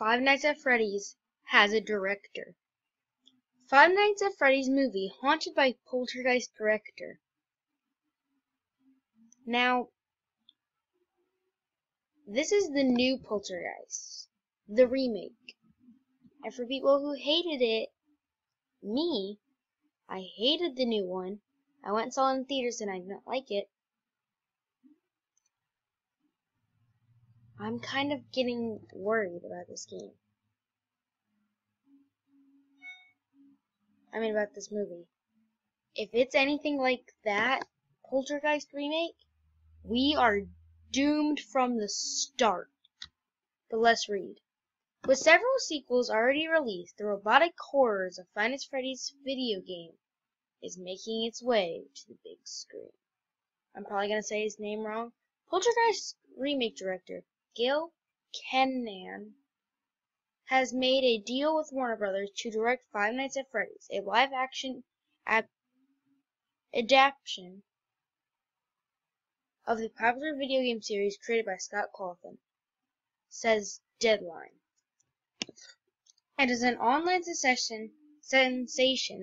Five Nights at Freddy's has a director. Five Nights at Freddy's movie, Haunted by Poltergeist director. Now, this is the new Poltergeist, the remake. And for people who hated it, I hated the new one. I went and saw it in theaters and I did not like it. I'm kind of getting worried about this game. About this movie. If it's anything like that Poltergeist remake, we are doomed from the start. But let's read. With several sequels already released, the robotic horrors of Five Nights at Freddy's video game is making its way to the big screen. I'm probably going to say his name wrong. Poltergeist remake director Gil Kenan has made a deal with Warner Brothers to direct Five Nights at Freddy's, a live-action adaptation of the popular video game series created by Scott Cawthon, says Deadline. It is an online sensation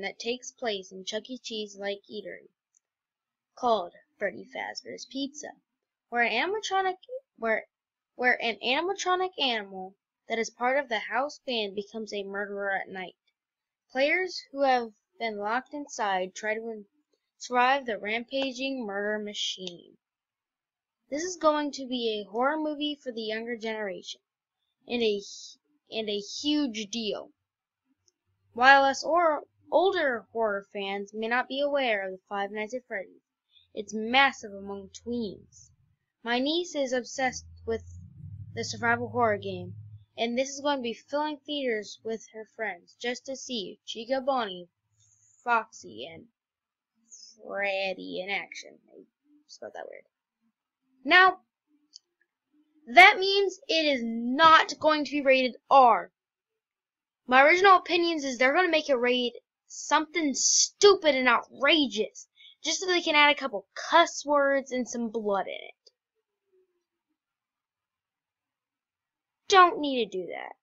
that takes place in Chuck E. Cheese-like eatery called Freddy Fazbear's Pizza, where an animatronic animal that is part of the house band becomes a murderer at night. Players who have been locked inside try to survive the rampaging murder machine. This is going to be a horror movie for the younger generation, and a huge deal. While us older horror fans may not be aware of the Five Nights at Freddy's, it's massive among tweens. My niece is obsessed with the survival horror game, and this is going to be filling theaters with her friends just to see Chica, Bonnie, Foxy, and Freddy in action. I spelled that weird. Now, that means it is not going to be rated R. My original opinions is they're going to make it rated something stupid and outrageous, just so they can add a couple cuss words and some blood in it. Don't need to do that.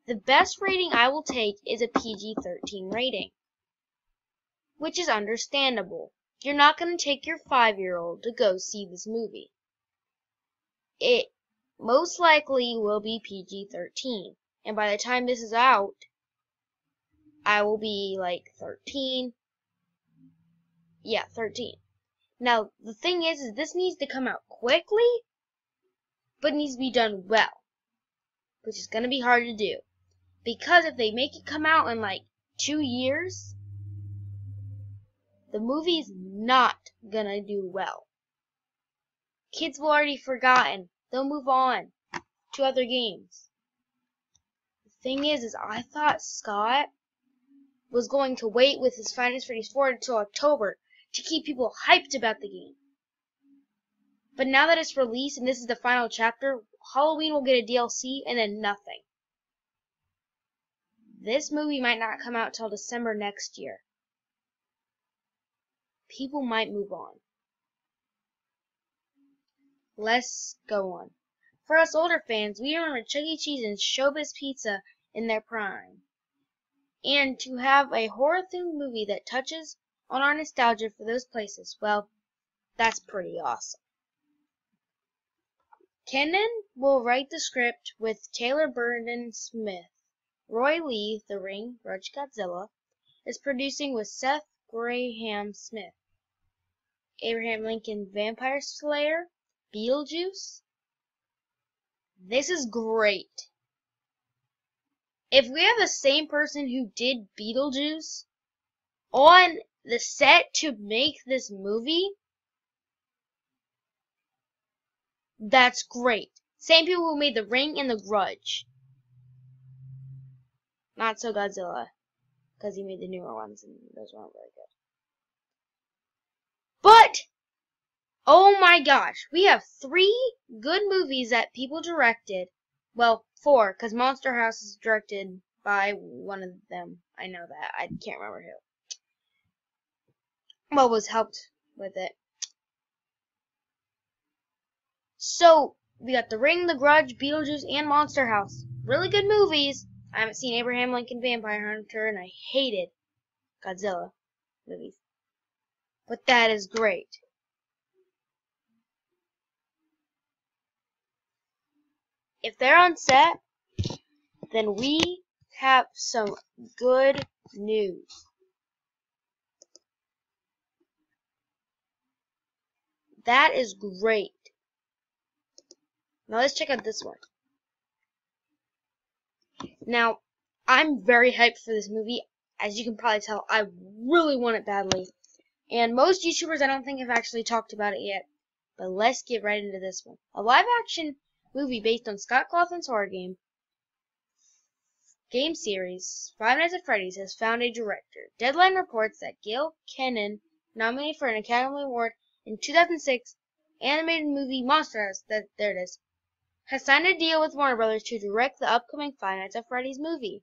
The best rating I will take is a PG-13 rating, which is understandable. You're not going to take your 5-year-old to go see this movie. It most likely will be PG-13, and by the time this is out, I will be like 13. Yeah, 13. Now, the thing is this needs to come out quickly, but it needs to be done well, which is going to be hard to do. Because if they make it come out in like 2 years, the movie's not going to do well. Kids will already forgotten. They'll move on to other games. The thing is I thought Scott was going to wait with his Five Nights at Freddy's 4 until October to keep people hyped about the game. But now that it's released and this is the final chapter, Halloween will get a DLC and then nothing. This movie might not come out till December next year. People might move on. Let's go on. For us older fans, we remember Chuck E. Cheese and Showbiz Pizza in their prime. And to have a horror-themed movie that touches on our nostalgia for those places, well, that's pretty awesome. Kenan will write the script with Taylor Burden Smith. Roy Lee, The Ring, Grudge Godzilla, is producing with Seth Graham Smith. Abraham Lincoln Vampire Slayer, Beetlejuice. This is great. If we have the same person who did Beetlejuice on the set to make this movie, that's great. Same people who made The Ring and The Grudge. Not so Godzilla, because he made the newer ones and those weren't very good. But, oh my gosh, we have 3 good movies that people directed. Well, 4, because Monster House is directed by one of them. I know that. I can't remember who. Well, was helped with it. So, we got The Ring, The Grudge, Beetlejuice, and Monster House. really good movies. I haven't seen Abraham Lincoln Vampire Hunter, and I hated Godzilla movies. But that is great. If they're on set, then we have some good news. That is great. Now let's check out this one. Now, I'm very hyped for this movie. As you can probably tell, I really want it badly. And most YouTubers I don't think have actually talked about it yet. But let's get right into this one. A live-action movie based on Scott Cawthon's horror game series, Five Nights at Freddy's, has found a director. Deadline reports that Gail Kennan, nominated for an Academy Award in 2006 animated movie Monster House, there it is, has signed a deal with Warner Brothers to direct the upcoming Five Nights at Freddy's movie.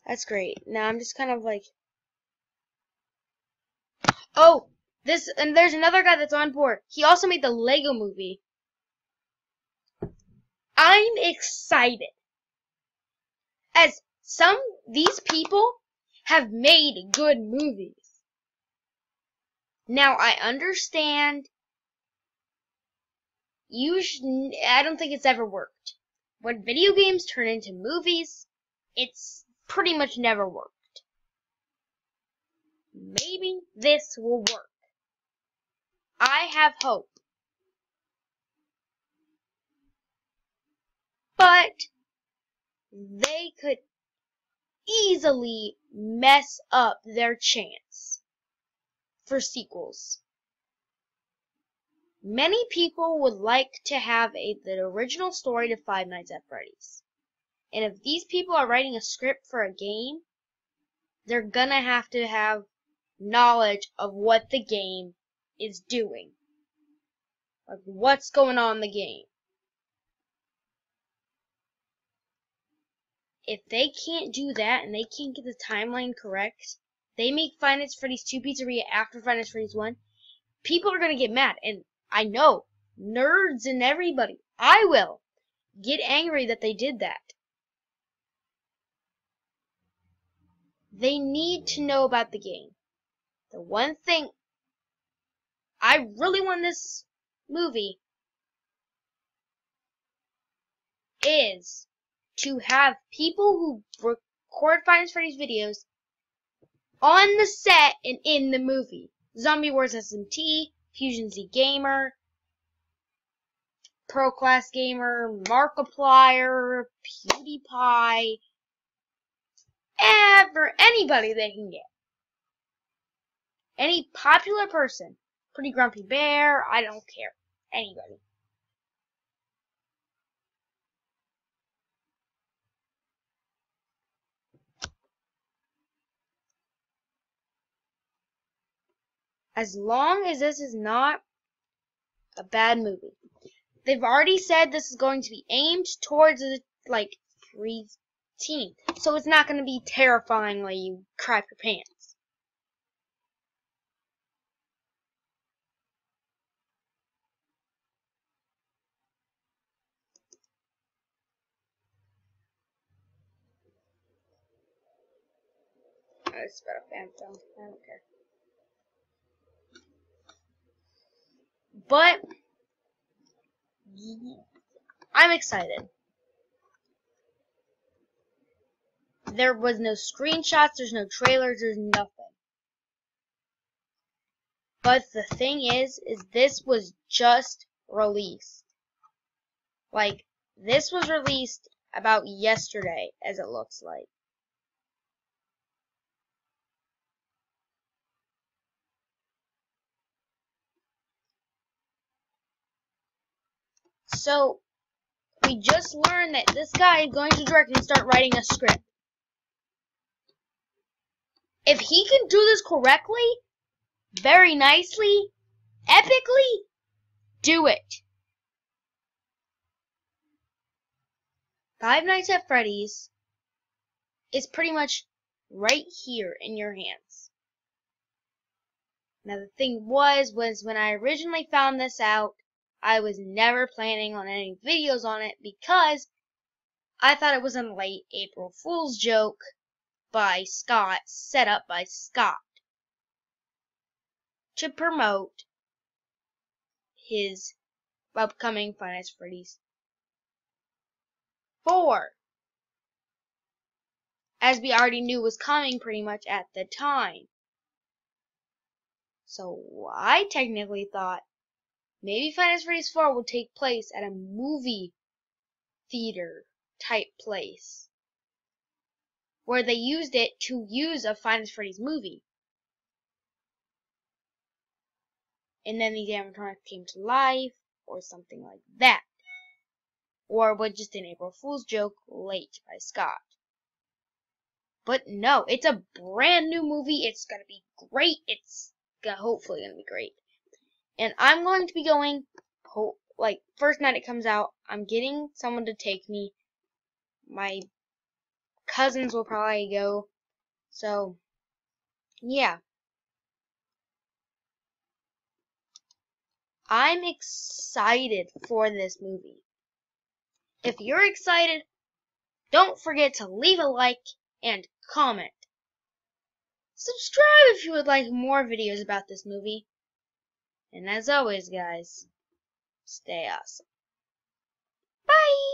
That's great. Now I'm just kind of like, oh, and there's another guy that's on board. He also made the Lego movie. I'm excited. As these people have made good movies. Now I understand I don't think it's ever worked. When video games turn into movies, it's pretty much never worked. Maybe this will work. I have hope. But they could easily mess up their chance for sequels. Many people would like to have the original story to Five Nights at Freddy's. And if these people are writing a script for a game, they're gonna have to have knowledge of what the game is doing. Like, what's going on in the game. If they can't do that, and they can't get the timeline correct, they make Five Nights at Freddy's 2 Pizzeria after Five Nights at Freddy's 1, people are gonna get mad. And I know, nerds and everybody, I will, get angry that they did that. They need to know about the game. The one thing I really want this movie is to have people who record Five Nights at Freddy's videos on the set and in the movie. Zombie Wars SMT, Fusion Z Gamer, Pro Class Gamer, Markiplier, PewDiePie, anybody they can get. Any popular person. Pretty Grumpy Bear, I don't care. Anybody. As long as this is not a bad movie. They've already said this is going to be aimed towards the, pre-teen. So it's not going to be terrifyingly you crap your pants. It's about a fan film. I don't care. But I'm excited. There was no screenshots, there's no trailers, there's nothing. But the thing is this was just released. This was released about yesterday, as it looks like. So, we just learned that this guy is going to direct and start writing a script. If he can do this correctly, very nicely, epically, do it. Five Nights at Freddy's is pretty much right here in your hands. Now the thing was when I originally found this out, I was never planning on any videos on it because I thought it was a late April Fool's joke by Scott, set up by Scott to promote his upcoming Five Nights at Freddy's 4, as we already knew was coming pretty much at the time. So I technically thought maybe Five Nights at Freddy's 4 would take place at a movie theater type place, where they used it to use a Five Nights at Freddy's movie. And then these animatronics came to life, or something like that. Or was just an April Fool's joke late by Scott. But no, it's a brand new movie. It's gonna be great. It's hopefully gonna be great. And I'm going to be going, like, first night it comes out, I'm getting someone to take me. My cousins will probably go. So, yeah. I'm excited for this movie. If you're excited, don't forget to leave a like and comment. Subscribe if you would like more videos about this movie. And as always, guys, stay awesome. Bye!